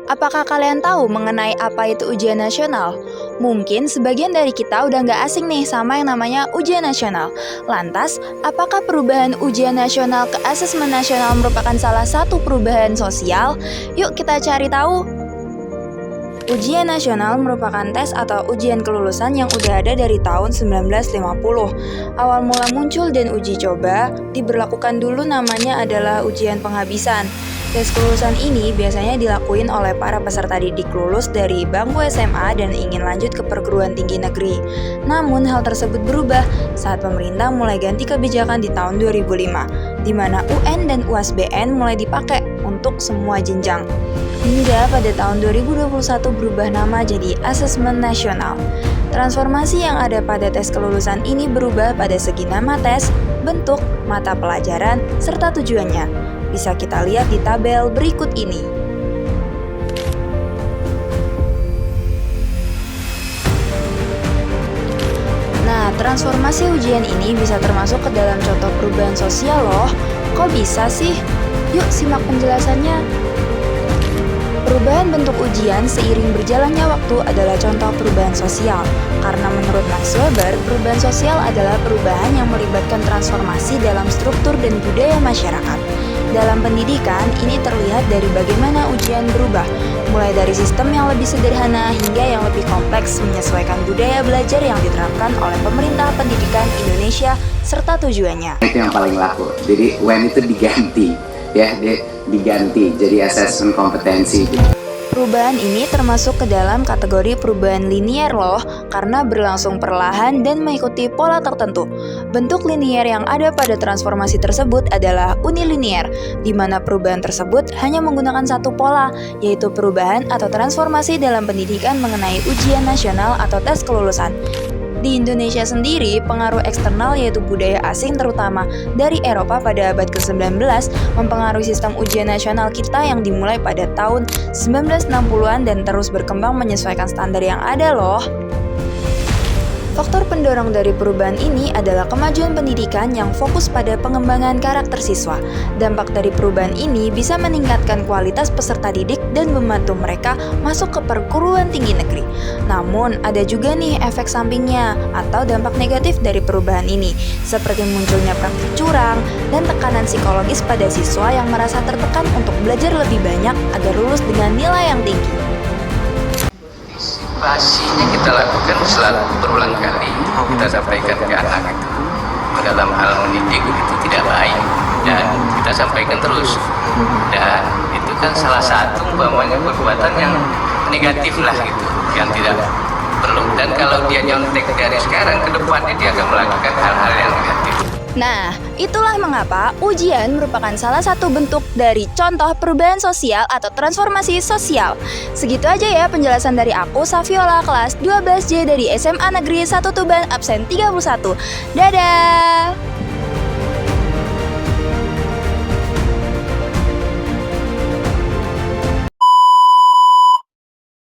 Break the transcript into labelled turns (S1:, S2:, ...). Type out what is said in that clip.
S1: Apakah kalian tahu mengenai apa itu ujian nasional? Mungkin sebagian dari kita udah nggak asing nih sama yang namanya ujian nasional. Lantas, apakah perubahan ujian nasional ke asesmen nasional merupakan salah satu perubahan sosial? Yuk kita cari tahu. Ujian nasional merupakan tes atau ujian kelulusan yang udah ada dari tahun 1950. Awal mula muncul dan uji coba diberlakukan dulu namanya adalah ujian penghabisan. Tes kelulusan ini biasanya dilakuin oleh para peserta didik lulus dari bangku SMA dan ingin lanjut ke perguruan tinggi negeri. Namun hal tersebut berubah saat pemerintah mulai ganti kebijakan di tahun 2005, di mana UN dan UASBN mulai dipakai untuk semua jenjang. Hingga pada tahun 2021 berubah nama jadi Asesmen Nasional. Transformasi yang ada pada tes kelulusan ini berubah pada segi nama tes, bentuk, mata pelajaran, serta tujuannya. Bisa kita lihat di tabel berikut ini. Nah, transformasi ujian ini bisa termasuk ke dalam contoh perubahan sosial loh. Kok bisa sih? Yuk simak penjelasannya. Perubahan bentuk ujian seiring berjalannya waktu adalah contoh perubahan sosial. Karena menurut Max Weber, perubahan sosial adalah perubahan yang melibatkan transformasi dalam struktur dan budaya masyarakat. Dalam pendidikan, ini terlihat dari bagaimana ujian berubah, mulai dari sistem yang lebih sederhana hingga yang lebih kompleks menyesuaikan budaya belajar yang diterapkan oleh pemerintah pendidikan Indonesia serta tujuannya.
S2: Itu yang paling laku. Jadi UN itu diganti, diganti jadi asesmen kompetensi.
S1: Perubahan ini termasuk ke dalam kategori perubahan linier loh, karena berlangsung perlahan dan mengikuti pola tertentu. Bentuk linier yang ada pada transformasi tersebut adalah unilinier, di mana perubahan tersebut hanya menggunakan satu pola, yaitu perubahan atau transformasi dalam pendidikan mengenai ujian nasional atau tes kelulusan. Di Indonesia sendiri, pengaruh eksternal yaitu budaya asing terutama dari Eropa pada abad ke-19 mempengaruhi sistem ujian nasional kita yang dimulai pada tahun 1960-an dan terus berkembang menyesuaikan standar yang ada loh. Faktor pendorong dari perubahan ini adalah kemajuan pendidikan yang fokus pada pengembangan karakter siswa. Dampak dari perubahan ini bisa meningkatkan kualitas peserta didik dan membantu mereka masuk ke perguruan tinggi negeri. Namun, ada juga nih efek sampingnya atau dampak negatif dari perubahan ini, seperti munculnya praktik curang dan tekanan psikologis pada siswa yang merasa tertekan untuk belajar lebih banyak agar lulus dengan nilai yang tinggi.
S3: Pastinya kita lakukan selalu berulang kali, kita sampaikan ke anak itu dalam hal mendidik itu tidak baik dan kita sampaikan terus, dan itu kan salah satu umpamanya perbuatan yang negatif lah gitu, yang tidak perlu, dan kalau dia nyontek dari sekarang ke depannya dia akan melakukan hal-hal yang negatif.
S1: Nah, itulah mengapa ujian merupakan salah satu bentuk dari contoh perubahan sosial atau transformasi sosial. Segitu aja ya penjelasan dari aku, Safiola, kelas 12J dari SMA Negeri 1 Tuban, absen 31. Dadah!